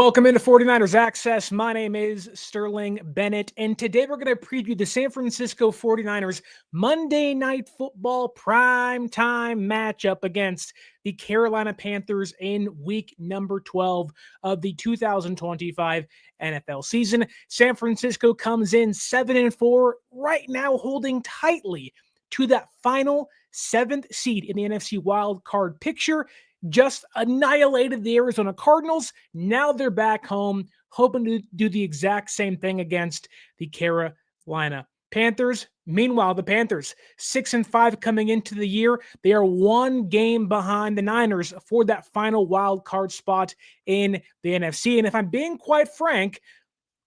Welcome into 49ers Access. My name is Sterling Bennett, and today we're going to preview the San Francisco 49ers Monday Night Football primetime matchup against the Carolina Panthers in week number 12 of the 2025 NFL season. San Francisco comes in 7-4, right now holding tightly to that final 7th seed in the NFC Wild Card picture. Just annihilated the Arizona Cardinals. Now they're back home, hoping to do the exact same thing against the Carolina Panthers. Meanwhile, the Panthers, 6-5 coming into the year. They are one game behind the Niners for that final wild card spot in the NFC. And if I'm being quite frank,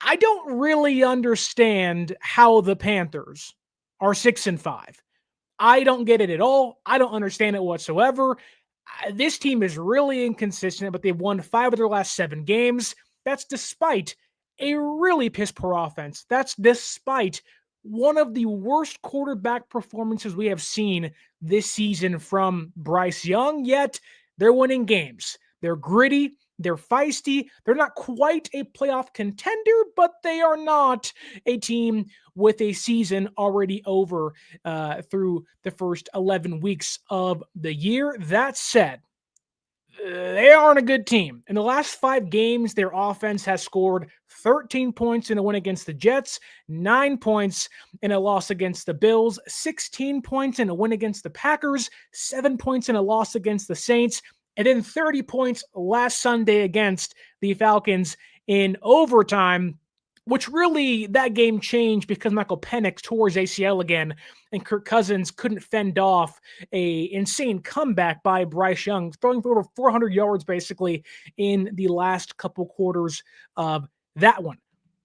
I don't really understand how the Panthers are 6-5. I don't get it at all. I don't understand it whatsoever. This team is really inconsistent, but they've won 5 of their last 7 games. That's despite a really piss-poor offense. That's despite one of the worst quarterback performances we have seen this season from Bryce Young, yet they're winning games. They're gritty. They're feisty. They're not quite a playoff contender, but they are not a team with a season already over through the first 11 weeks of the year. That said, they aren't a good team. In the last 5 games, their offense has scored 13 points in a win against the Jets, 9 points in a loss against the Bills, 16 points in a win against the Packers, 7 points in a loss against the Saints, and then 30 points last Sunday against the Falcons in overtime, which really, that game changed because Michael Penix tore his ACL again, and Kirk Cousins couldn't fend off a insane comeback by Bryce Young, throwing for over 400 yards basically in the last couple quarters of that one.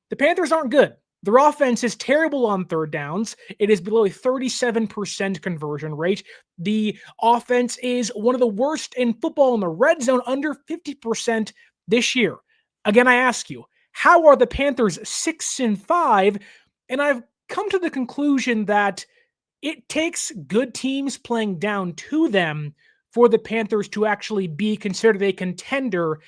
The Panthers aren't good. Their offense is terrible on third downs. It is below a 37% conversion rate. The offense is one of the worst in football in the red zone, under 50% this year. Again, I ask you, how are the Panthers 6-5? And I've come to the conclusion that it takes good teams playing down to them for the Panthers to actually be considered a contender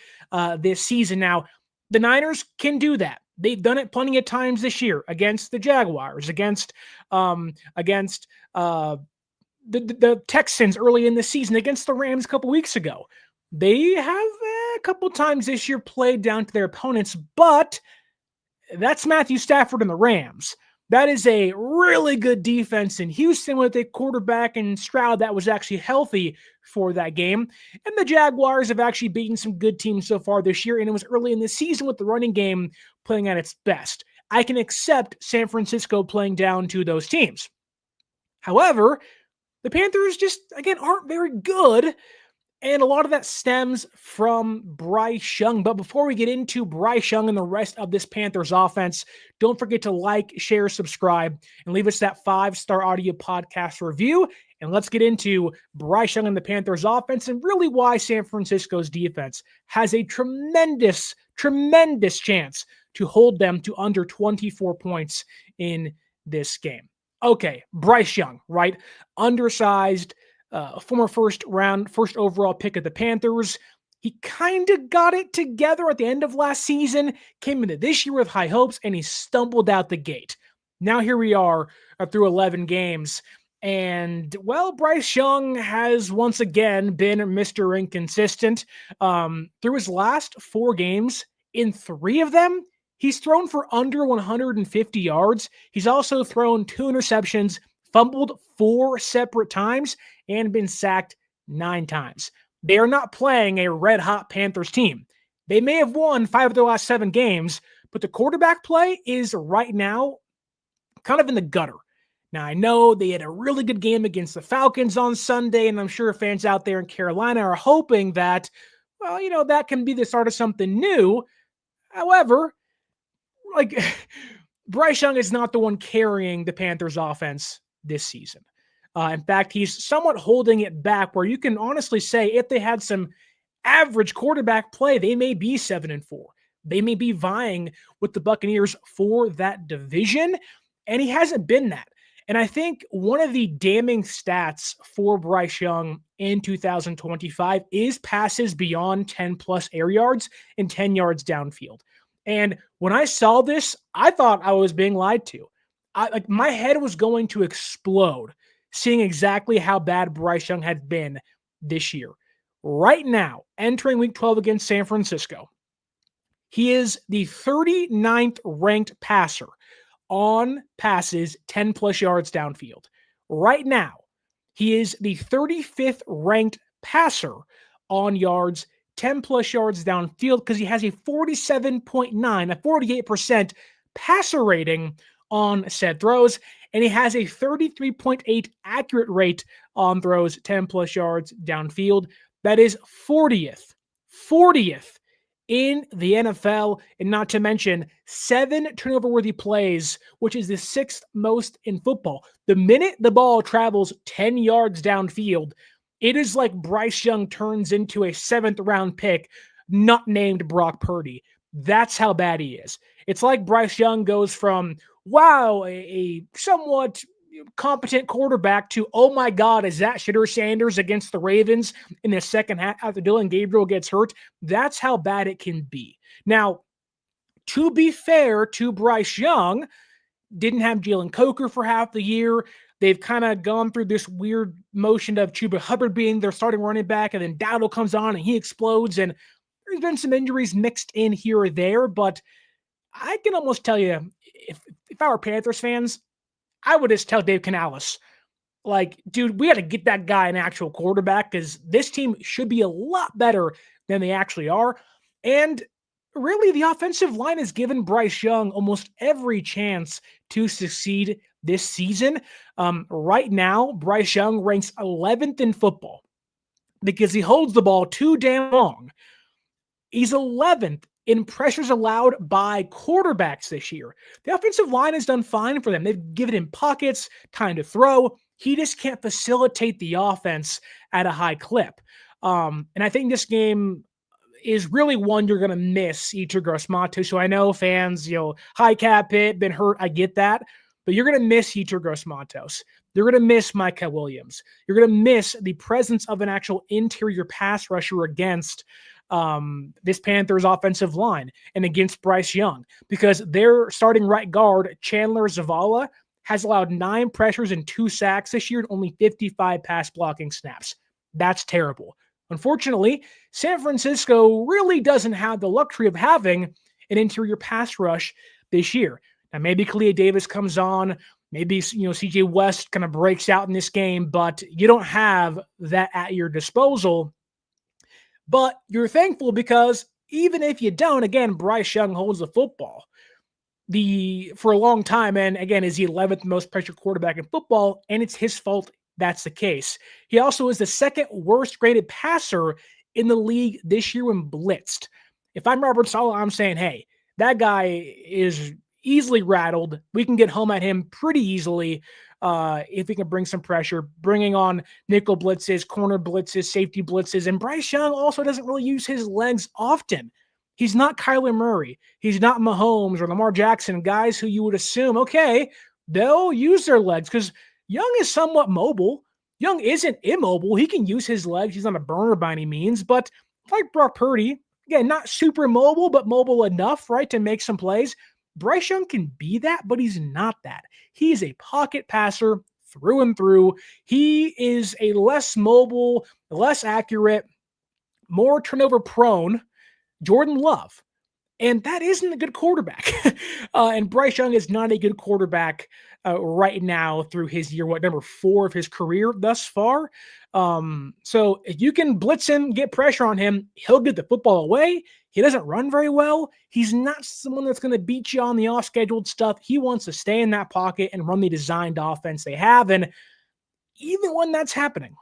this season. Now, the Niners can do that. They've done it plenty of times this year against the Jaguars, against the Texans early in the season, against the Rams a couple weeks ago. They have a couple times this year played down to their opponents, but that's Matthew Stafford and the Rams. That is a really good defense in Houston with a quarterback in Stroud that was actually healthy for that game. And the Jaguars have actually beaten some good teams so far this year, and it was early in the season with the running game playing at its best. I can accept San Francisco playing down to those teams. However, the Panthers just, again, aren't very good. And a lot of that stems from Bryce Young. But before we get into Bryce Young and the rest of this Panthers offense, don't forget to like, share, subscribe, and leave us that 5-star audio podcast review. And let's get into Bryce Young and the Panthers offense and really why San Francisco's defense has a tremendous, tremendous chance to hold them to under 24 points in this game. Okay, Bryce Young, right? Undersized, former first overall pick of the Panthers. He kind of got it together at the end of last season, came into this year with high hopes, and he stumbled out the gate. Now here we are through 11 games. And, well, Bryce Young has once again been Mr. Inconsistent. Through his last 4 games, in 3 of them, he's thrown for under 150 yards. He's also thrown 2 interceptions, fumbled 4 separate times, and been sacked 9 times. They are not playing a red-hot Panthers team. They may have won 5 of their last 7 games, but the quarterback play is right now kind of in the gutter. Now, I know they had a really good game against the Falcons on Sunday, and I'm sure fans out there in Carolina are hoping that, well, you know, that can be the start of something new. However, like, Bryce Young is not the one carrying the Panthers offense this season. In fact, he's somewhat holding it back, where you can honestly say if they had some average quarterback play, they may be 7-4. They may be vying with the Buccaneers for that division, and he hasn't been that. And I think one of the damning stats for Bryce Young in 2025 is passes beyond 10 plus air yards and 10 yards downfield. And when I saw this, I thought I was being lied to. My head was going to explode seeing exactly how bad Bryce Young had been this year. Right now, entering week 12 against San Francisco, he is the 39th ranked passer on passes 10 plus yards downfield. Right now, he is the 35th ranked passer on yards 10 plus yards downfield because he has a 47.9, a 48% passer rating on said throws, and he has a 33.8 accurate rate on throws 10 plus yards downfield. That is 40th in the NFL, and not to mention 7 turnover-worthy plays, which is the 6th most in football. The minute the ball travels 10 yards downfield, it is like Bryce Young turns into a 7th-round pick, not named Brock Purdy. That's how bad he is. It's like Bryce Young goes from, wow, a somewhat competent quarterback to, oh my God, is that Shitter Sanders against the Ravens in the second half after Dylan Gabriel gets hurt? That's how bad it can be. Now, to be fair to Bryce Young, didn't have Jalen Coker for half the year. They've kind of gone through this weird motion of Chuba Hubbard being their starting running back, and then Dowdle comes on and he explodes, and there's been some injuries mixed in here or there, but I can almost tell you, if I were Panthers fans, I would just tell Dave Canales, like, dude, we got to get that guy an actual quarterback because this team should be a lot better than they actually are. And really, the offensive line has given Bryce Young almost every chance to succeed this season. Right now, Bryce Young ranks 11th in football because he holds the ball too damn long. He's 11th in pressures allowed by quarterbacks this year. The offensive line has done fine for them. They've given him pockets, time to throw. He just can't facilitate the offense at a high clip. And I think this game is really one you're going to miss, Yetur Gross-Matos. So I know fans, high cap hit, been hurt. I get that. But you're going to miss Yetur Gross-Matos. You're going to miss Micah Williams. You're going to miss the presence of an actual interior pass rusher against this Panthers offensive line and against Bryce Young, because their starting right guard, Chandler Zavala, has allowed 9 pressures and 2 sacks this year and only 55 pass blocking snaps. That's terrible. Unfortunately, San Francisco really doesn't have the luxury of having an interior pass rush this year. Now, maybe Kalia Davis comes on, maybe CJ West kind of breaks out in this game, but you don't have that at your disposal. But you're thankful because even if you don't, again, Bryce Young holds the football for a long time, and again, is the 11th most pressured quarterback in football, and it's his fault that's the case. He also is the 2nd worst graded passer in the league this year when blitzed. If I'm Robert Saleh, I'm saying, hey, that guy is easily rattled. We can get home at him pretty easily if we can bring some pressure, bringing on nickel blitzes, corner blitzes, safety blitzes. And Bryce Young also doesn't really use his legs often. He's not Kyler Murray. He's not Mahomes or Lamar Jackson, guys who you would assume, okay, they'll use their legs because Young is somewhat mobile. Young isn't immobile. He can use his legs. He's not a burner by any means, but like Brock Purdy, again, not super mobile, but mobile enough, right, to make some plays. Bryce Young can be that, but he's not that. He's a pocket passer through and through. He is a less mobile, less accurate, more turnover prone Jordan Love. And that isn't a good quarterback. And Bryce Young is not a good quarterback right now through his year, number 4 of his career thus far. So if you can blitz him, get pressure on him, he'll get the football away. He doesn't run very well. He's not someone that's going to beat you on the off-scheduled stuff. He wants to stay in that pocket and run the designed offense they have. And even when that's happening,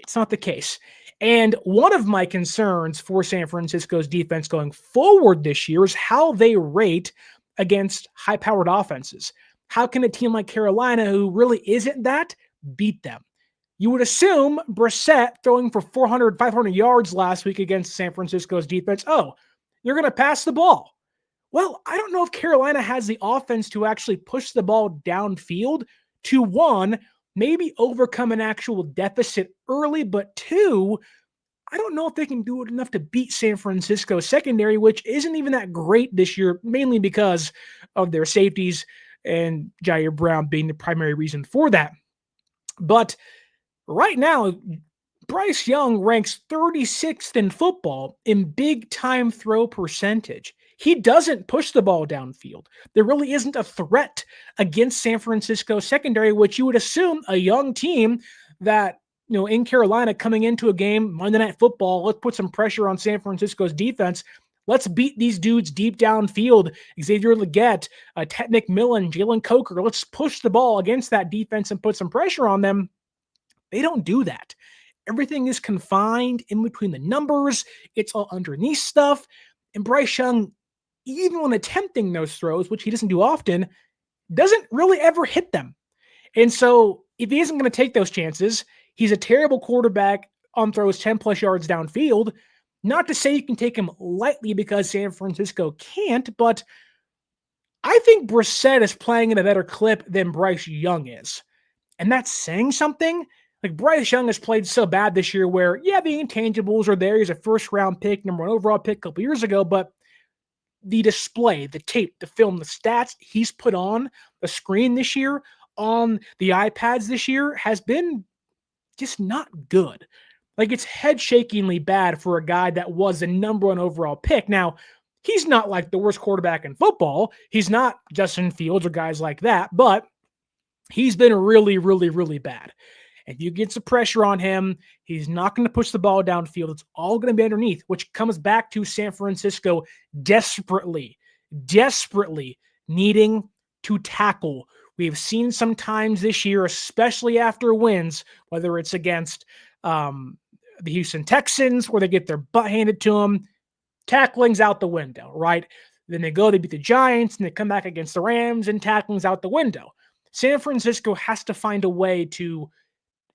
it's not the case. And one of my concerns for San Francisco's defense going forward this year is how they rate against high-powered offenses. How can a team like Carolina, who really isn't that, beat them? You would assume Brissett throwing for 400, 500 yards last week against San Francisco's defense. Oh, you're going to pass the ball. Well, I don't know if Carolina has the offense to actually push the ball downfield to, one, maybe overcome an actual deficit early, but two, I don't know if they can do it enough to beat San Francisco's secondary, which isn't even that great this year, mainly because of their safeties and Jair Brown being the primary reason for that. But right now, Bryce Young ranks 36th in football in big time throw percentage. He doesn't push the ball downfield. There really isn't a threat against San Francisco secondary, which you would assume a young team that, in Carolina coming into a game, Monday Night Football, let's put some pressure on San Francisco's defense. Let's beat these dudes deep downfield. Xavier Legette, Tetairoa McMillan, Jalen Coker. Let's push the ball against that defense and put some pressure on them. They don't do that. Everything is confined in between the numbers. It's all underneath stuff. And Bryce Young, even when attempting those throws, which he doesn't do often, doesn't really ever hit them. And so if he isn't going to take those chances, he's a terrible quarterback on throws 10 plus yards downfield. Not to say you can take him lightly because San Francisco can't, but I think Brissett is playing in a better clip than Bryce Young is. And that's saying something. Like, Bryce Young has played so bad this year where, the intangibles are there. He's a first-round pick, number 1 overall pick a couple years ago, but the display, the tape, the film, the stats he's put on the screen this year, on the iPads this year, has been just not good. Like, it's head-shakingly bad for a guy that was the number 1 overall pick. Now, he's not like the worst quarterback in football. He's not Justin Fields or guys like that, but he's been really, really, really bad. If you get some pressure on him, he's not going to push the ball downfield. It's all going to be underneath, which comes back to San Francisco desperately needing to tackle. We have seen sometimes this year, especially after wins, whether it's against the Houston Texans, where they get their butt handed to them, tackling's out the window, right? Then they beat the Giants, and they come back against the Rams, and tackling's out the window. San Francisco has to find a way to,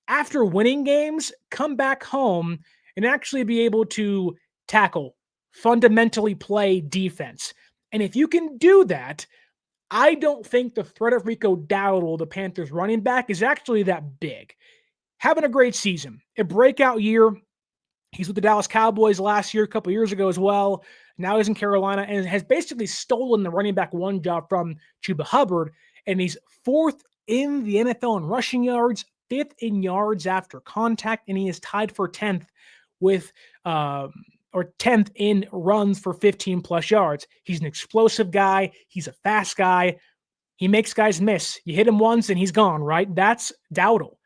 after winning games, come back home and actually be able to tackle, fundamentally play defense. And if you can do that, I don't think the threat of Rico Dowdle, the Panthers running back, is actually that big. Having a great season, a breakout year. He's with the Dallas Cowboys last year, a couple years ago as well. Now he's in Carolina and has basically stolen the running back 1 job from Chuba Hubbard. And he's 4th in the NFL in rushing yards, 5th in yards after contact, and he is tied for 10th with or 10th in runs for 15 plus yards. He's an explosive guy. He's a fast guy. He makes guys miss. You hit him once and he's gone, right? That's Dowdle.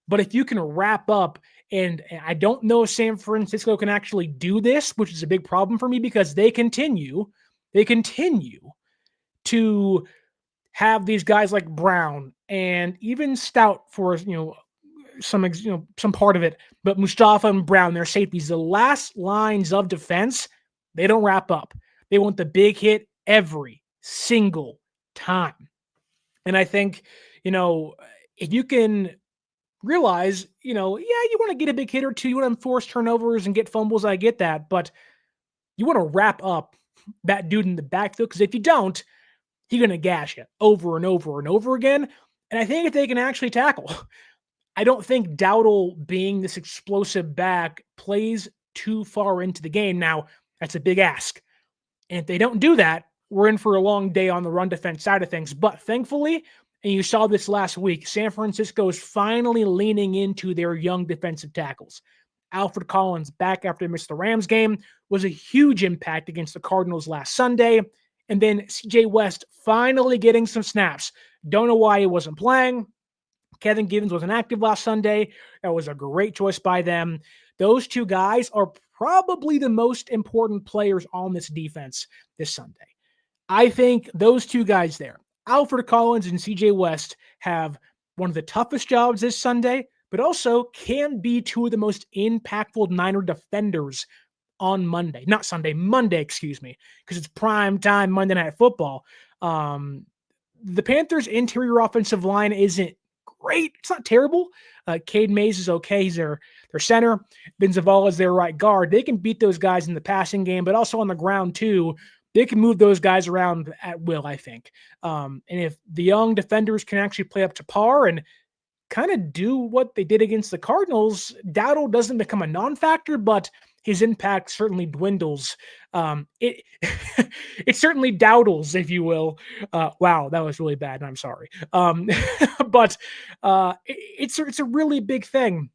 But if you can wrap up, and I don't know if San Francisco can actually do this, which is a big problem for me because they continue to have these guys like Brown and even Stout for, some part of it, but Mustafa and Brown, their safeties, the last lines of defense, they don't wrap up. They want the big hit every single time. And I think, if you can realize, you want to get a big hit or two, you want to enforce turnovers and get fumbles, I get that, but you want to wrap up that dude in the backfield, because if you don't, he's going to gash you over and over and over again. And I think if they can actually tackle, I don't think Dowdle being this explosive back plays too far into the game. Now, that's a big ask. And if they don't do that, we're in for a long day on the run defense side of things. But thankfully, and you saw this last week, San Francisco is finally leaning into their young defensive tackles. Alfred Collins, back after he missed the Rams game, was a huge impact against the Cardinals last Sunday. And then CJ West finally getting some snaps. Don't know why he wasn't playing. Kevin Givens wasn't active last Sunday. That was a great choice by them. Those two guys are probably the most important players on this defense this Sunday. I think those two guys there, Alfred Collins and CJ West, have one of the toughest jobs this Sunday, but also can be two of the most impactful Niner defenders on Monday. Not Sunday, Monday, excuse me, because it's prime time Monday Night Football. The Panthers' interior offensive line isn't great. It's not terrible. Cade Mays is okay. He's their center. Ben Zavala is their right guard. They can beat those guys in the passing game, but also on the ground too. They can move those guys around at will, I think. And if the young defenders can actually play up to par and kind of do what they did against the Cardinals, Dowdle doesn't become a non-factor, but his impact certainly dwindles. It it certainly dowdles, if you will. Wow, that was really bad. I'm sorry. But it's a really big thing.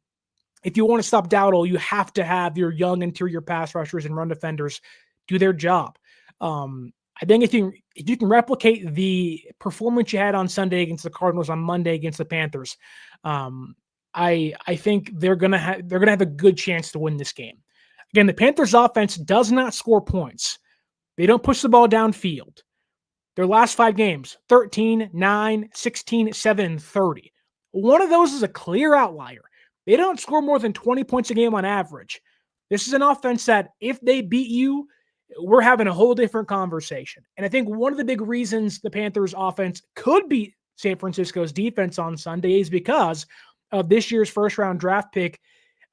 If you want to stop Dowdle, you have to have your young interior pass rushers and run defenders do their job. I think if you can replicate the performance you had on Sunday against the Cardinals, on Monday against the Panthers, I think they're gonna have a good chance to win this game. Again, the Panthers offense does not score points. They don't push the ball downfield. Their last 5 games, 13, 9, 16, 7, 30. One of those is a clear outlier. They don't score more than 20 points a game on average. This is an offense that if they beat you, we're having a whole different conversation. And I think one of the big reasons the Panthers offense could beat San Francisco's defense on Sunday is because of this year's first-round draft pick,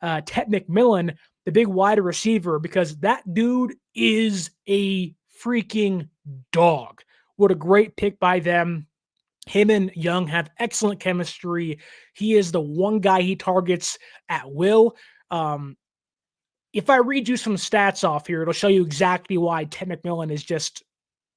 Tetairoa McMillan, the big wide receiver, because that dude is a freaking dog. What a great pick by them. Him and Young have excellent chemistry. He is the one guy he targets at will. If I read you some stats off here, it'll show you exactly why Tetairoa McMillan is just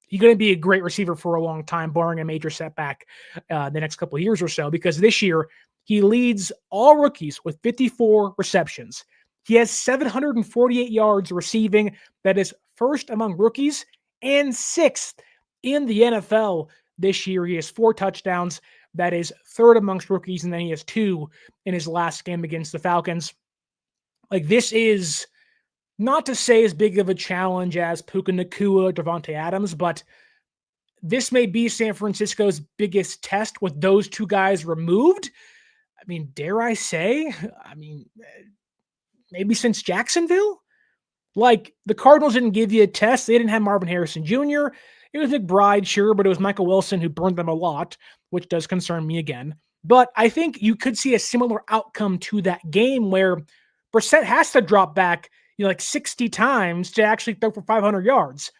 he's going to be a great receiver for a long time, barring a major setback the next couple of years or so, because this year he leads all rookies with 54 receptions. He has 748 yards receiving. That is first among rookies and 6th in the NFL this year. He has 4 touchdowns. That is 3rd amongst rookies, and then he has 2 in his last game against the Falcons. Like, this is not to say as big of a challenge as Puka Nacua, Devontae Adams, but this may be San Francisco's biggest test with those 2 guys removed. I mean, dare I say, maybe since Jacksonville? Like, the Cardinals didn't give you a test. They didn't have Marvin Harrison Jr. It was McBride, sure, but it was Michael Wilson who burned them a lot, which does concern me again. But I think you could see a similar outcome to that game where Brissett has to drop back, like 60 times to actually throw for 500 yards.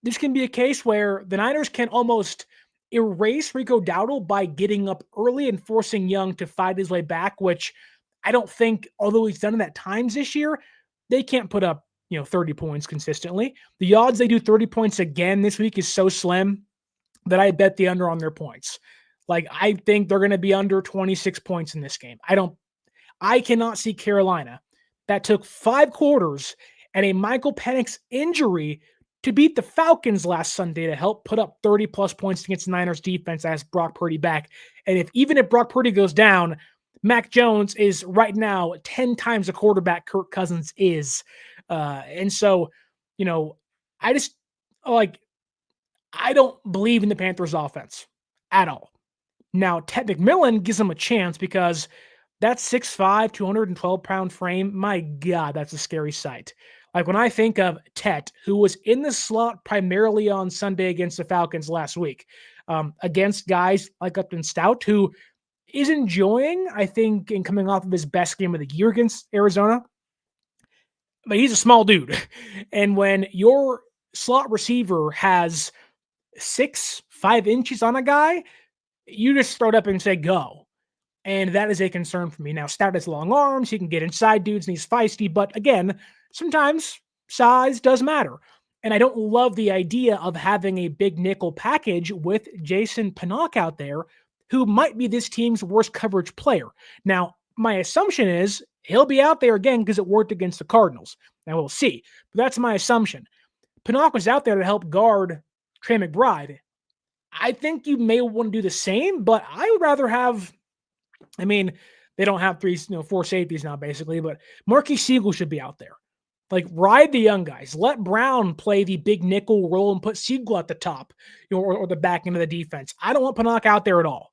This can be a case where the Niners can almost erase Rico Dowdle by getting up early and forcing Young to fight his way back, which I don't think, although he's done it at times this year, they can't put up 30 points consistently. The odds they do 30 points again this week is so slim that I bet the under on their points. Like, I think they're going to be under 26 points in this game. I cannot see Carolina, that took 5 quarters and a Michael Penix injury to beat the Falcons last Sunday to help put up 30-plus points against the Niners defense as Brock Purdy back. And even if Brock Purdy goes down, Mac Jones is right now 10 times the quarterback Kirk Cousins is. And so, I just, I don't believe in the Panthers offense at all. Now, Tetairoa McMillan gives them a chance because that 6'5", 212-pound frame, my God, that's a scary sight. Like, when I think of Tet, who was in the slot primarily on Sunday against the Falcons last week, against guys like Upton Stout, who is enjoying, I think, in coming off of his best game of the year against Arizona. But he's a small dude. And when your slot receiver has 5 inches on a guy, you just throw it up and say, go. And that is a concern for me. Now, Stout has long arms. He can get inside dudes, and he's feisty. But again, sometimes size does matter. And I don't love the idea of having a big nickel package with Jason Pinnock out there, who might be this team's worst coverage player. Now, my assumption is he'll be out there again because it worked against the Cardinals. Now, we'll see. But that's my assumption. Pinnock was out there to help guard Trey McBride. I think you may want to do the same, but I would rather have, they don't have 4 safeties now, basically, but Marquis Siegel should be out there. Like, ride the young guys. Let Brown play the big nickel role and put Siegel at the top, or the back end of the defense. I don't want Pinnock out there at all.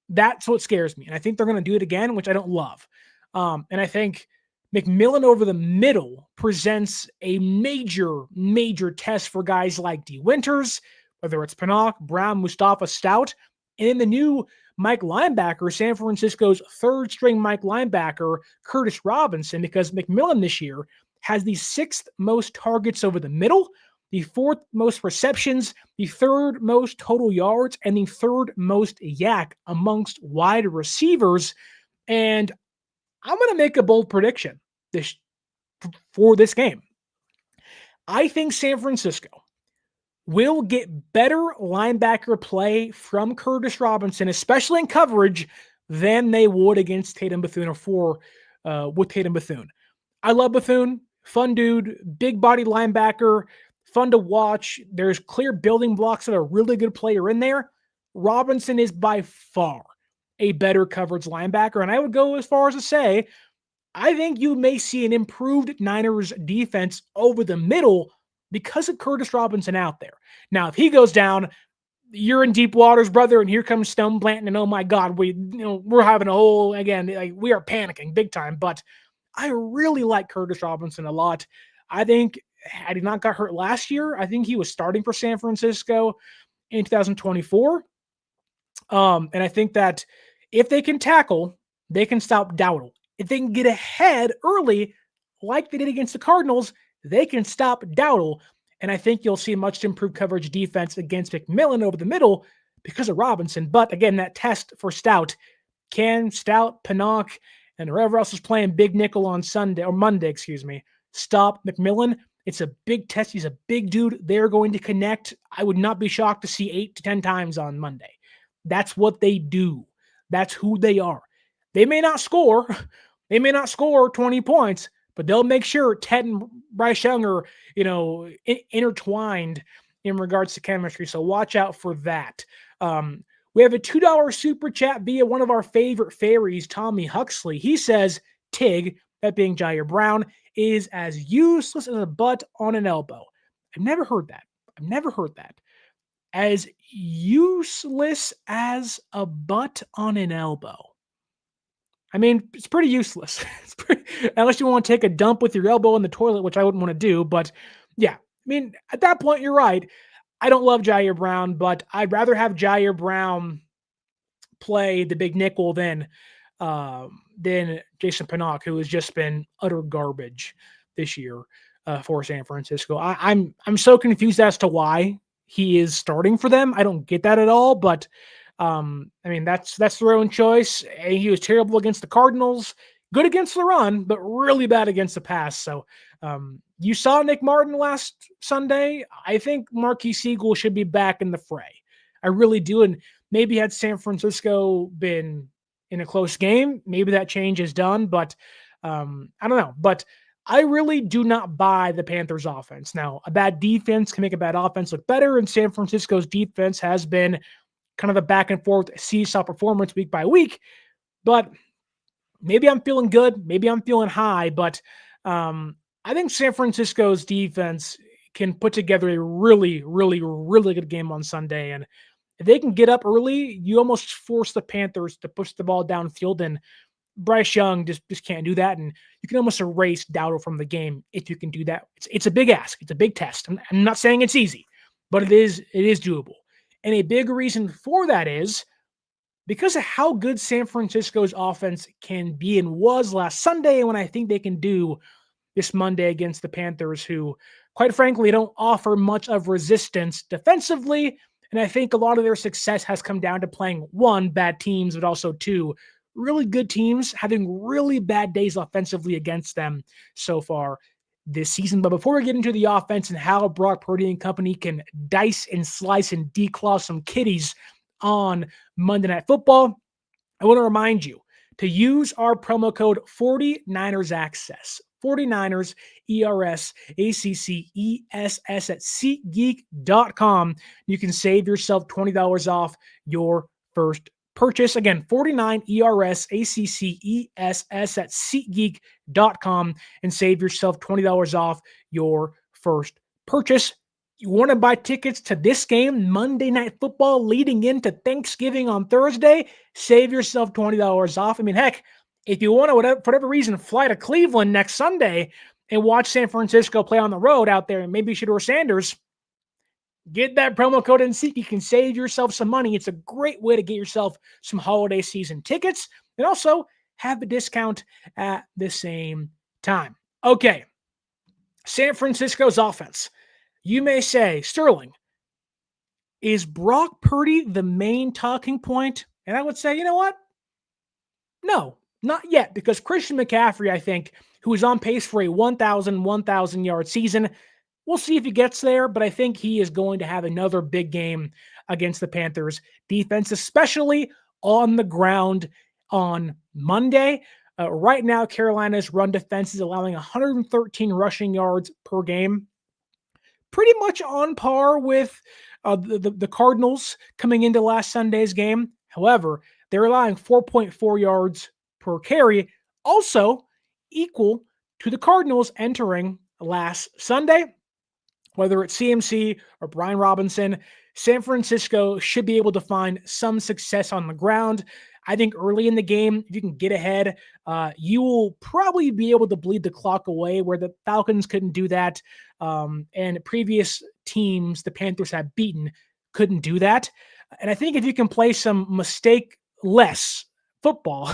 That's what scares me. And I think they're going to do it again, which I don't love. And I think McMillan over the middle presents a major, major test for guys like D. Winters, whether it's Pinnock, Brown, Mustafa, Stout, and then the new Mike linebacker, San Francisco's 3rd string Mike linebacker, Curtis Robinson, because McMillan this year has the 6th most targets over the middle, the 4th most receptions, the 3rd most total yards, and the 3rd most yak amongst wide receivers. And I'm going to make a bold prediction this for this game. I think San Francisco will get better linebacker play from Curtis Robinson, especially in coverage, than they would against Tatum Bethune with Tatum Bethune. I love Bethune, fun dude, big body linebacker, fun to watch. There's clear building blocks of a really good player in there. Robinson is by far a better coverage linebacker, and I would go as far as to say I think you may see an improved Niners defense over the middle because of Curtis Robinson out there. Now, if he goes down, you're in deep waters, brother, and here comes Stone Blanton, and oh my God, we're having a whole, again, like, we are panicking big time. But I really like Curtis Robinson a lot. I think had he not got hurt last year, I think he was starting for San Francisco in 2024. And I think that if they can tackle, they can stop Dowdle. If they can get ahead early, like they did against the Cardinals, they can stop Dowdle. And I think you'll see much improved coverage defense against McMillan over the middle because of Robinson. But again, that test for Stout, can Stout, Pinnock, and whoever else is playing big nickel on Monday, stop McMillan? It's a big test. He's a big dude. They're going to connect. I would not be shocked to see 8 to 10 times on Monday. That's what they do. That's who they are. They may not score. They may not score 20 points, but they'll make sure Ted and Bryce Young are, intertwined in regards to chemistry. So watch out for that. We have a $2 super chat via one of our favorite fairies, Tommy Huxley. He says, Tig, that being Jair Brown, is as useless as a butt on an elbow. I've never heard that. As useless as a butt on an elbow. I mean, it's pretty useless. Unless you want to take a dump with your elbow in the toilet, which I wouldn't want to do. But yeah, I mean, at that point, you're right. I don't love Jair Brown, but I'd rather have Jair Brown play the big nickel than Jason Pinnock, who has just been utter garbage this year for San Francisco. I'm so confused as to why he is starting for them. I don't get that at all, but I mean, that's their own choice. He was terrible against the Cardinals, good against the run, but really bad against the pass. So you saw Nick Martin last Sunday. I think Marquis Siegel should be back in the fray. I really do. And maybe had San Francisco been in a close game, maybe that change is done, but I don't know. But I really do not buy the Panthers offense. Now, a bad defense can make a bad offense look better, and San Francisco's defense has been kind of a back and forth seesaw performance week by week, but maybe I'm feeling good. Maybe I'm feeling high, but I think San Francisco's defense can put together a really, really, really good game on Sunday. And if they can get up early, you almost force the Panthers to push the ball downfield, and Bryce Young just can't do that. And you can almost erase Dowdle from the game if you can do that. It's a big ask. It's a big test. I'm not saying it's easy, but it is doable. And a big reason for that is because of how good San Francisco's offense can be and was last Sunday, and when I think they can do this Monday against the Panthers, who, quite frankly, don't offer much of resistance defensively. And I think a lot of their success has come down to playing, one, bad teams, but also two, really good teams having really bad days offensively against them so far this season. But before we get into the offense and how Brock Purdy and company can dice and slice and declaw some kitties on Monday Night Football, I want to remind you to use our promo code 49ers Access. 49ers ERS ACCESS at SeatGeek.com. You can save yourself $20 off your first purchase. Again, 49 ERS ACCESS at SeatGeek.com and save yourself $20 off your first purchase. You want to buy tickets to this game, Monday Night Football, leading into Thanksgiving on Thursday? Save yourself $20 off. I mean, heck, if you want to, for whatever reason, fly to Cleveland next Sunday and watch San Francisco play on the road out there, and maybe Shedeur Sanders, get that promo code and see you can save yourself some money. It's a great way to get yourself some holiday season tickets and also have a discount at the same time. Okay, San Francisco's offense. You may say, Sterling, is Brock Purdy the main talking point? And I would say, you know what? No, Not yet, because Christian McCaffrey, I think, who is on pace for a 1,000 yard season, we'll see if he gets there, but I think he is going to have another big game against the Panthers defense, especially on the ground on Monday. Right now, Carolina's run defense is allowing 113 rushing yards per game, pretty much on par with the Cardinals coming into last Sunday's game. However, they're allowing 4.4 yards per carry, also equal to the Cardinals entering last Sunday. Whether it's CMC or Brian Robinson, San Francisco should be able to find some success on the ground. I think early in the game, if you can get ahead, you will probably be able to bleed the clock away, where the Falcons couldn't do that. And previous teams the Panthers have beaten couldn't do that. And I think if you can play some mistake-less football,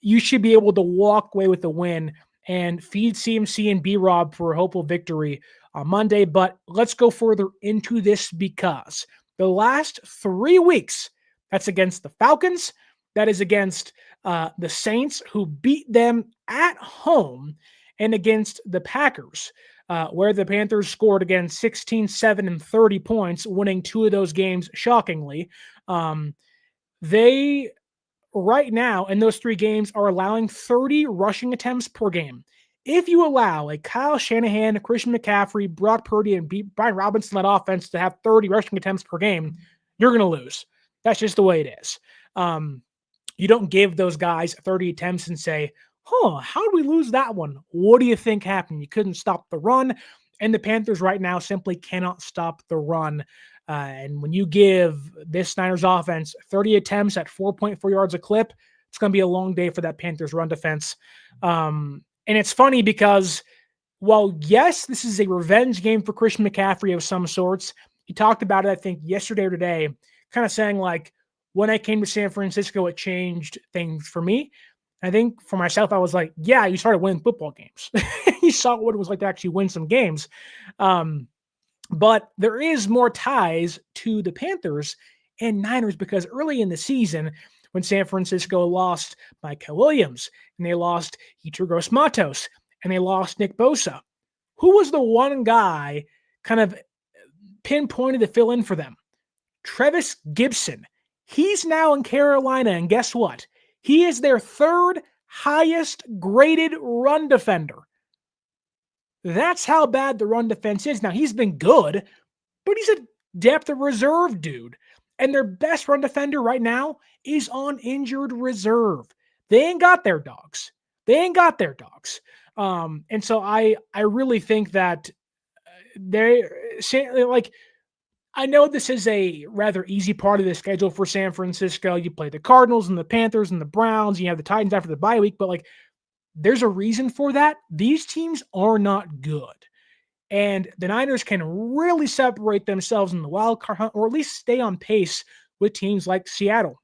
you should be able to walk away with the win and feed CMC and B-Rob for a hopeful victory on Monday. But let's go further into this, because the last 3 weeks, that's against the Falcons, that is against the Saints, who beat them at home, and against the Packers, where the Panthers scored again 16, 7, and 30 points, winning 2 of those games shockingly. They right now in those 3 games are allowing 30 rushing attempts per game. If you allow a Kyle Shanahan, Christian McCaffrey, Brock Purdy, and Brian Robinson led offense to have 30 rushing attempts per game, you're going to lose. That's just the way it is. You don't give those guys 30 attempts and say, how did we lose that one? What do you think happened? You couldn't stop the run, and the Panthers right now simply cannot stop the run. And when you give this Niners offense 30 attempts at 4.4 yards a clip, it's going to be a long day for that Panthers run defense. And it's funny because while, yes, this is a revenge game for Christian McCaffrey of some sorts, he talked about it, I think, yesterday or today, kind of saying, like, when I came to San Francisco, it changed things for me. I think for myself, I was like, yeah, you started winning football games. You saw what it was like to actually win some games. But there is more ties to the Panthers and Niners, because early in the season, when San Francisco lost Micah Williams, and they lost Yetur Gross-Matos, and they lost Nick Bosa, who was the one guy kind of pinpointed to fill in for them? Trevis Gibson. He's now in Carolina, and guess what? He is their 3rd highest graded run defender. That's how bad the run defense is. Now, he's been good, but he's a depth of reserve dude. And their best run defender right now is on injured reserve. They ain't got their dogs. And so I really think that I know this is a rather easy part of the schedule for San Francisco. You play the Cardinals and the Panthers and the Browns. You have the Titans after the bye week, but there's a reason for that. These teams are not good. And the Niners can really separate themselves in the wild card hunt, or at least stay on pace with teams like Seattle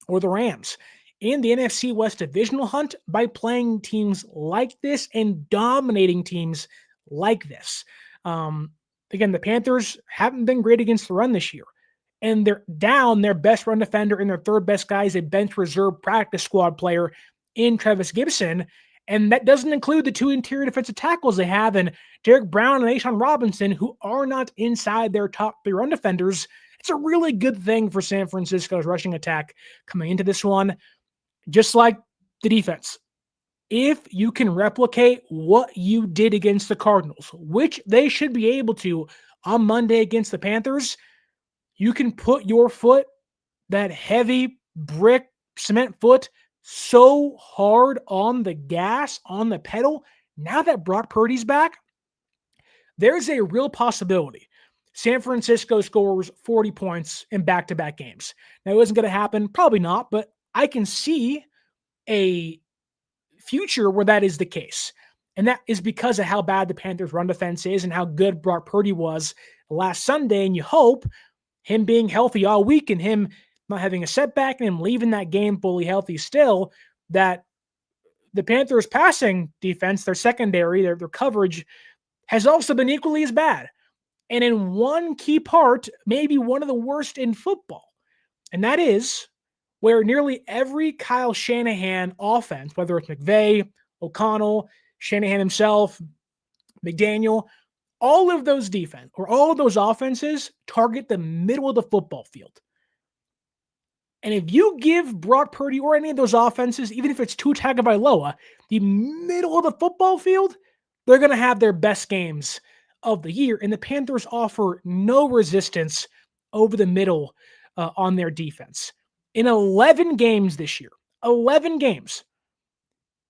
or the Rams in the NFC West divisional hunt, by playing teams like this and dominating teams like this. Again, the Panthers haven't been great against the run this year, and they're down their best run defender, and their 3rd best guy is a bench reserve practice squad player in Trevis Gibson. And that doesn't include the 2 interior defensive tackles they have in Derek Brown and Ashawn Robinson, who are not inside their top 3 run defenders. It's a really good thing for San Francisco's rushing attack coming into this one, just like the defense. If you can replicate what you did against the Cardinals, which they should be able to on Monday against the Panthers, you can put your foot, that heavy brick cement foot, so hard on the gas, on the pedal. Now that Brock Purdy's back, there's a real possibility San Francisco scores 40 points in back-to-back games. Now, it isn't going to happen, probably not, but I can see a future where that is the case. And that is because of how bad the Panthers run defense is and how good Brock Purdy was last Sunday. And you hope him being healthy all week and him not having a setback and him leaving that game fully healthy still, that the Panthers passing defense, their secondary, their coverage has also been equally as bad. And in one key part, maybe one of the worst in football. And that is where nearly every Kyle Shanahan offense, whether it's McVay, O'Connell, Shanahan himself, McDaniel, all of those defense or all of those offenses target the middle of the football field. And if you give Brock Purdy or any of those offenses, even if it's Tua Tagovailoa, the middle of the football field, they're going to have their best games of the year. And the Panthers offer no resistance over the middle on their defense. In 11 games this year, 11 games,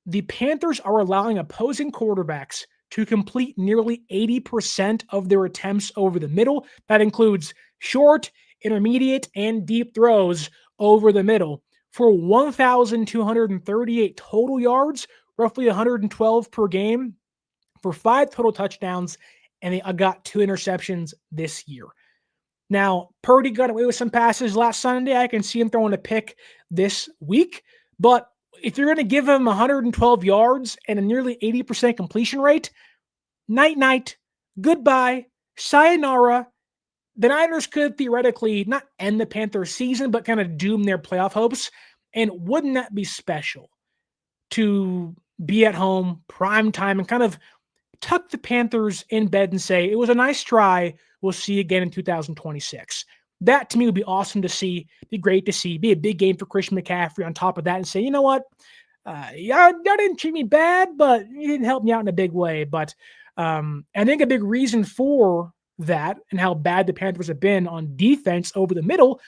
the Panthers are allowing opposing quarterbacks to complete nearly 80% of their attempts over the middle. That includes short, intermediate, and deep throws over the middle for 1,238 total yards, roughly 112 per game, for 5 total touchdowns, and they got 2 interceptions this year. Now, Purdy got away with some passes last Sunday. I can see him throwing a pick this week, but if you're going to give him 112 yards and a nearly 80% completion rate, night-night, goodbye, sayonara. The Niners could theoretically not end the Panthers season, but kind of doom their playoff hopes. And wouldn't that be special to be at home, prime time, and kind of tuck the Panthers in bed and say, it was a nice try. We'll see you again in 2026. That to me would be awesome to see, be great to see, be a big game for Christian McCaffrey on top of that and say, you know what? Y'all didn't treat me bad, but you didn't help me out in a big way. But I think a big reason for that and how bad the Panthers have been on defense over the middle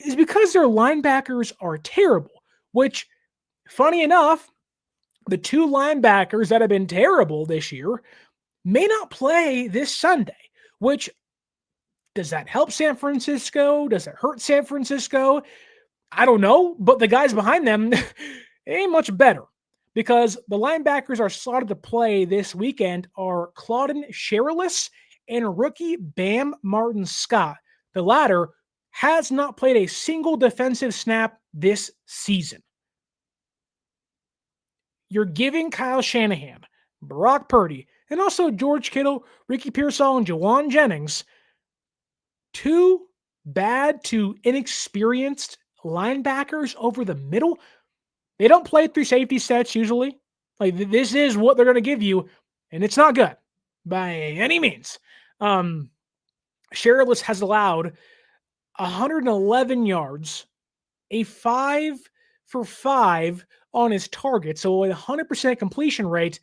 is because their linebackers are terrible, which, funny enough, the 2 linebackers that have been terrible this year may not play this Sunday, which does that help San Francisco? Does it hurt San Francisco? I don't know, but the guys behind them ain't much better because the linebackers are slotted to play this weekend are Claudin Sherilis and rookie Bam Martin-Scott. The latter has not played a single defensive snap this season. You're giving Kyle Shanahan, Brock Purdy, and also George Kittle, Ricky Pearsall, and Jauan Jennings 2 bad to inexperienced linebackers over the middle. They don't play 3 safety sets usually. Like, this is what they're going to give you, and it's not good by any means. Sherilis has allowed 111 yards, a 5 for 5 on his target, so a 100% completion rate,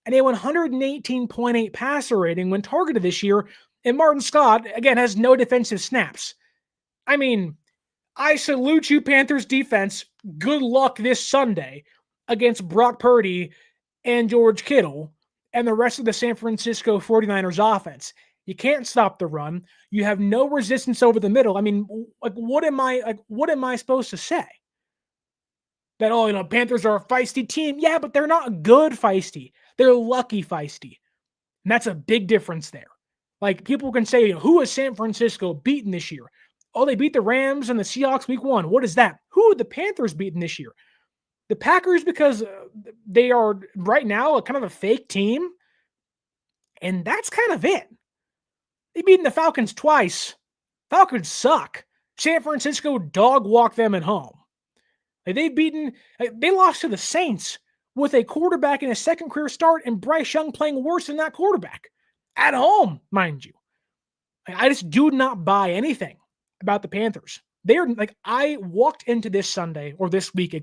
and a 118.8 passer rating when targeted this year. And Martin Scott, again, has no defensive snaps. I mean, I salute you, Panthers defense. Good luck this Sunday against Brock Purdy and George Kittle and the rest of the San Francisco 49ers offense. You can't stop the run. You have no resistance over the middle. I mean, what am I supposed to say? That, Panthers are a feisty team. Yeah, but they're not good feisty. They're lucky feisty. And that's a big difference there. Like, people can say, who has San Francisco beaten this year? Oh, they beat the Rams and the Seahawks week 1. What is that? Who are the Panthers beaten this year? The Packers, because they are right now a kind of a fake team. And that's kind of it. They've beaten the Falcons twice. Falcons suck. San Francisco dog walked them at home. They lost to the Saints with a quarterback in his second career start and Bryce Young playing worse than that quarterback. At home, mind you. I just do not buy anything about the Panthers. I walked into this week,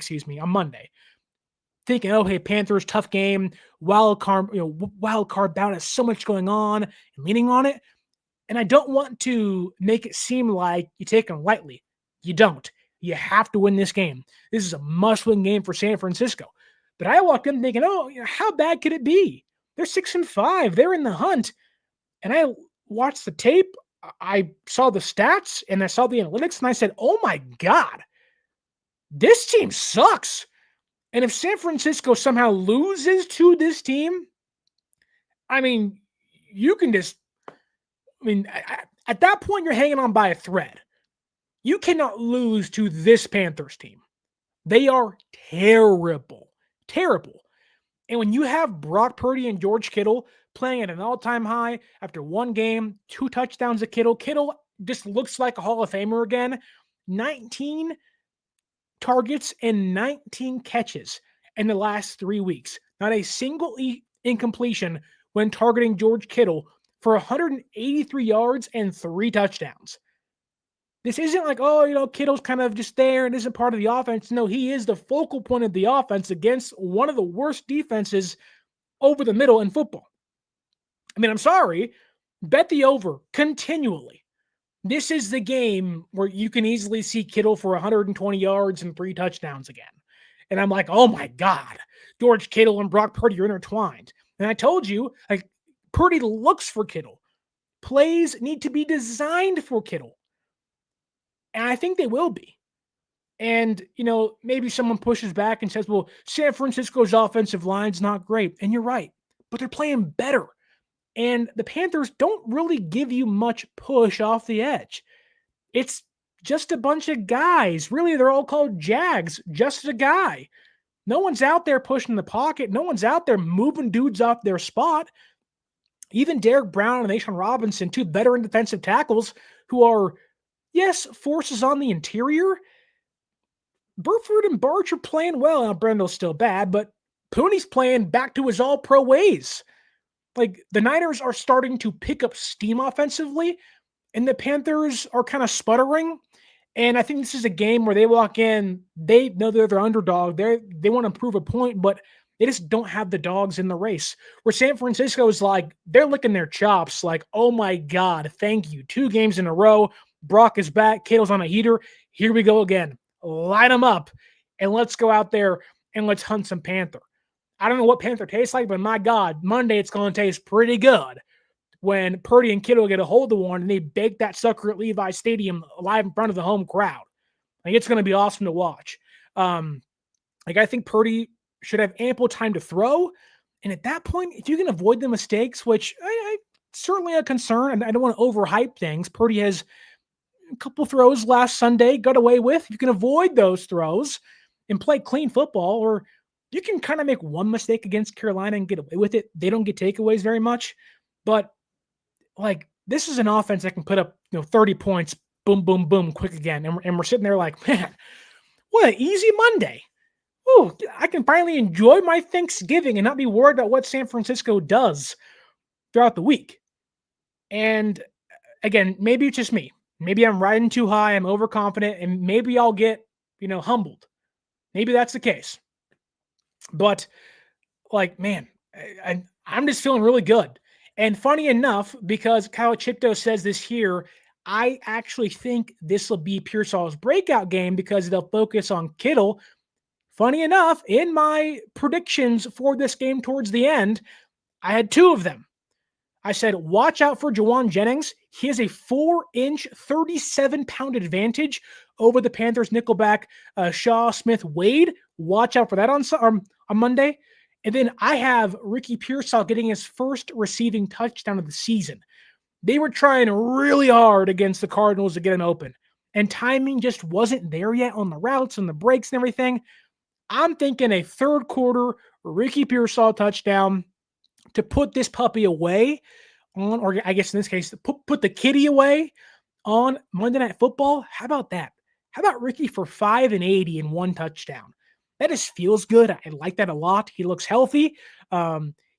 on Monday, thinking, hey, Panthers, tough game, wild card bout, has so much going on, and leaning on it. And I don't want to make it seem like you take them lightly. You don't. You have to win this game. This is a must-win game for San Francisco. But I walked in thinking, how bad could it be? They're 6-5. They're in the hunt. And I watched the tape. I saw the stats and I saw the analytics and I said, oh my God, this team sucks. And if San Francisco somehow loses to this team, I mean, at that point, you're hanging on by a thread. You cannot lose to this Panthers team. They are terrible. Terrible. And when you have Brock Purdy and George Kittle playing at an all-time high after 1 game, 2 touchdowns to Kittle. Kittle just looks like a Hall of Famer again. 19 targets and 19 catches in the last 3 weeks. Not a single incompletion when targeting George Kittle for 183 yards and 3 touchdowns. This isn't like, Kittle's kind of just there and isn't part of the offense. No, he is the focal point of the offense against one of the worst defenses over the middle in football. I mean, I'm sorry. Bet the over continually. This is the game where you can easily see Kittle for 120 yards and 3 touchdowns again. And I'm like, oh my God, George Kittle and Brock Purdy are intertwined. And I told you, like, Purdy looks for Kittle. Plays need to be designed for Kittle. And I think they will be. And, maybe someone pushes back and says, well, San Francisco's offensive line's not great. And you're right, but they're playing better. And the Panthers don't really give you much push off the edge. It's just a bunch of guys. Really, they're all called Jags. Just a guy. No one's out there pushing the pocket. No one's out there moving dudes off their spot. Even Derek Brown and Ashawn Robinson, 2 veteran defensive tackles who are, yes, forces on the interior. Burford and Barch are playing well. Now, Brendel's still bad, but Pooney's playing back to his all-pro ways. Like, the Niners are starting to pick up steam offensively, and the Panthers are kind of sputtering. And I think this is a game where they walk in, they know they're the underdog. They want to prove a point, but they just don't have the dogs in the race. Where San Francisco is like, they're licking their chops like, oh my God, thank you. 2 games in a row. Brock is back. Kittle's on a heater. Here we go again. Light them up, and let's go out there and let's hunt some Panther. I don't know what Panther tastes like, but my God, Monday it's going to taste pretty good when Purdy and Kittle get a hold of one and they bake that sucker at Levi Stadium live in front of the home crowd. Like, it's going to be awesome to watch. I think Purdy should have ample time to throw. And at that point, if you can avoid the mistakes, which I certainly a concern, and I don't want to overhype things. Purdy has a couple throws last Sunday got away with. You can avoid those throws and play clean football, or you can kind of make one mistake against Carolina and get away with it. They don't get takeaways very much, but like, this is an offense that can put up 30 points, boom, boom, boom, quick again. And we're sitting there like, man, what an easy Monday. Oh, I can finally enjoy my Thanksgiving and not be worried about what San Francisco does throughout the week. And again, maybe it's just me. Maybe I'm riding too high. I'm overconfident, and maybe I'll get, humbled. Maybe that's the case. But like, man, I'm just feeling really good. And funny enough, because Kyle Chipto says this here, I actually think this will be Pearsall's breakout game because they'll focus on Kittle. Funny enough, in my predictions for this game towards the end, I had 2 of them. I said, watch out for Jauan Jennings. He has a 4-inch, 37-pound advantage over the Panthers nickelback Shaw Smith-Wade. Watch out for that on Monday. And then I have Ricky Pearsall getting his first receiving touchdown of the season. They were trying really hard against the Cardinals to get him open, and timing just wasn't there yet on the routes and the breaks and everything. I'm thinking a 3rd quarter Ricky Pearsall touchdown to put this puppy away on, or I guess in this case, put the kitty away on Monday Night Football. How about that? How about Ricky for 5 and 80 and 1 touchdown? That just feels good. I like that a lot. He looks healthy.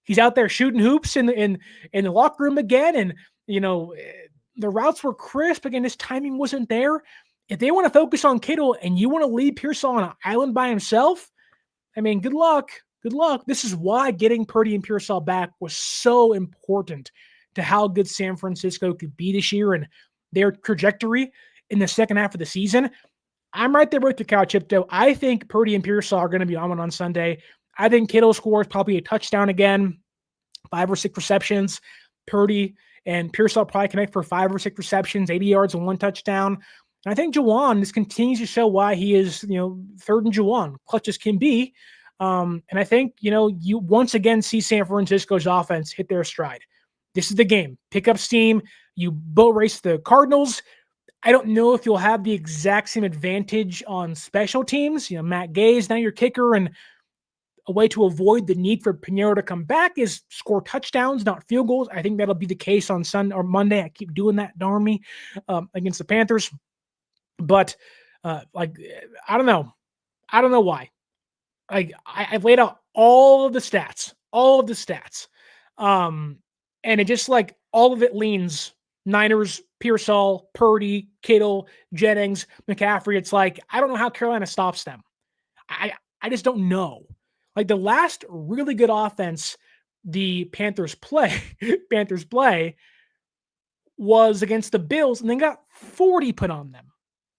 He's out there shooting hoops in the locker room again, and the routes were crisp. Again, his timing wasn't there. If they want to focus on Kittle and you want to leave Pearsall on an island by himself, I mean, good luck. Good luck. This is why getting Purdy and Pearsall back was so important to how good San Francisco could be this year and their trajectory in the second half of the season. I'm right there with the Kyle Chipto. I think Purdy and Pearsall are going to be on Sunday. I think Kittle scores probably a touchdown again, 5 or 6 receptions. Purdy and Pearsall probably connect for 5 or 6 receptions, 80 yards and 1 touchdown. And I think Jauan just continues to show why he is, 3rd and Jauan, clutch as can be. And I think, you once again see San Francisco's offense hit their stride. This is the game. Pick up steam. You boat race the Cardinals. I don't know if you'll have the exact same advantage on special teams. Matt Gay is now your kicker, and a way to avoid the need for Pinheiro to come back is score touchdowns, not field goals. I think that'll be the case on Sunday or Monday. I keep doing that, darn me, against the Panthers. But I don't know. I don't know why. Like I've laid out all of the stats, um, and it just like all of it leans Niners, Pearsall, Purdy, Kittle, Jennings, McCaffrey. It's like I don't know how Carolina stops them. I I just don't know. Like the last really good offense the Panthers play, Panthers play was against the Bills, and they got 40 put on them.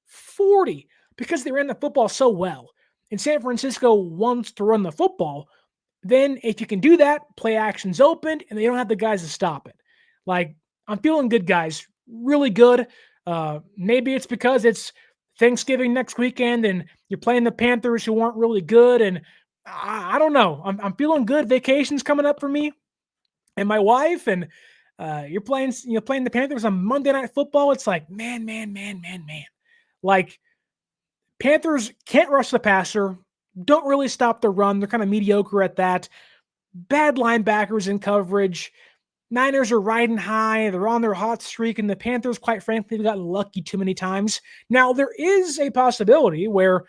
40 because they ran the football so well. And San Francisco wants to run the football. Then, if you can do that, play action's opened, and they don't have the guys to stop it. Like, I'm feeling good, guys. Really good. Maybe it's because it's Thanksgiving next weekend and you're playing the Panthers who aren't really good. And I don't know. I'm feeling good. Vacation's coming up for me and my wife. And you're playing the Panthers on Monday Night Football. It's like, man. Like, Panthers can't rush the passer, don't really stop the run. They're kind of mediocre at that. Bad linebackers in coverage. Niners are riding high. They're on their hot streak, and the Panthers, quite frankly, have gotten lucky too many times. Now, there is a possibility where,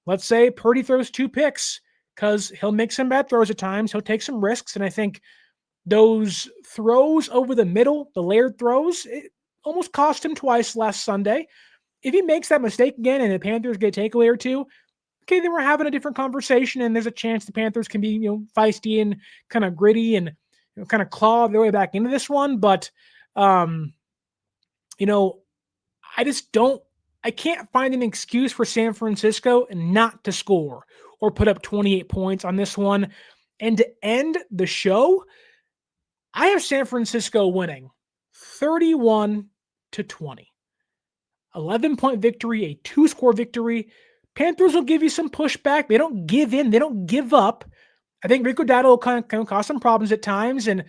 let's say, Purdy throws 2 picks because he'll make some bad throws at times. He'll take some risks, and I think those throws over the middle, the layered throws, it almost cost him twice last Sunday. If he makes that mistake again and the Panthers get a takeaway or two, okay, then we're having a different conversation, and there's a chance the Panthers can be, feisty and kind of gritty and kind of claw their way back into this one. But, I just I can't find an excuse for San Francisco not to score or put up 28 points on this one. And to end the show, I have San Francisco winning 31-20. 11-point victory, a 2-score victory. Panthers will give you some pushback. They don't give in. They don't give up. I think Rico Dowdle will kind of cause some problems at times, and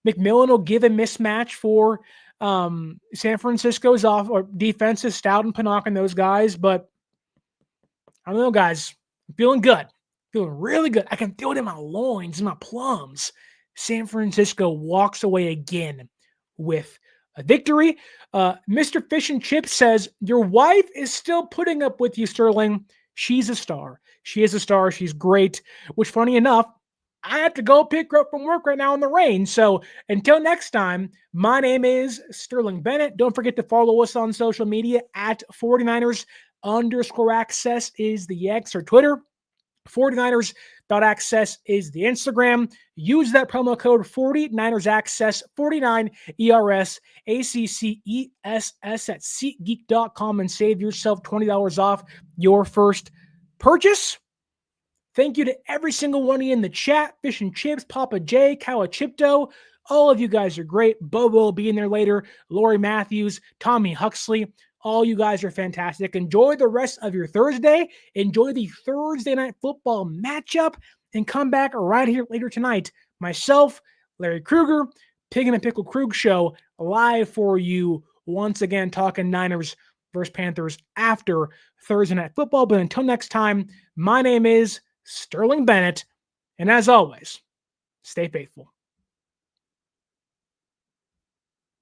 McMillan will give a mismatch for San Francisco's defense is Stout and Pinnock and those guys. But I don't know, guys. I'm feeling good. Feeling really good. I can feel it in my loins, in my plums. San Francisco walks away again with a victory. Mr. Fish and Chips says, your wife is still putting up with you, Sterling. She's a star. She is a star. She's great. Which, funny enough, I have to go pick her up from work right now in the rain. So until next time, my name is Sterling Bennett. Don't forget to follow us on social media at 49ers_access is the X or Twitter. 49ers.access is the Instagram. Use that promo code 49ersaccess, 49 ERS ACCESS at SeatGeek.com and save yourself $20 off your first purchase. Thank you to every single one of you in the chat. Fish and Chips, Papa J, Kawachipto. All of you guys are great. Bobo will be in there later. Lori Matthews, Tommy Huxley. All you guys are fantastic. Enjoy the rest of your Thursday. Enjoy the Thursday Night Football matchup and come back right here later tonight. Myself, Larry Kruger, Pig and a Pickle Krug Show live for you once again talking Niners versus Panthers after Thursday Night Football. But until next time, my name is Sterling Bennett. And as always, stay faithful.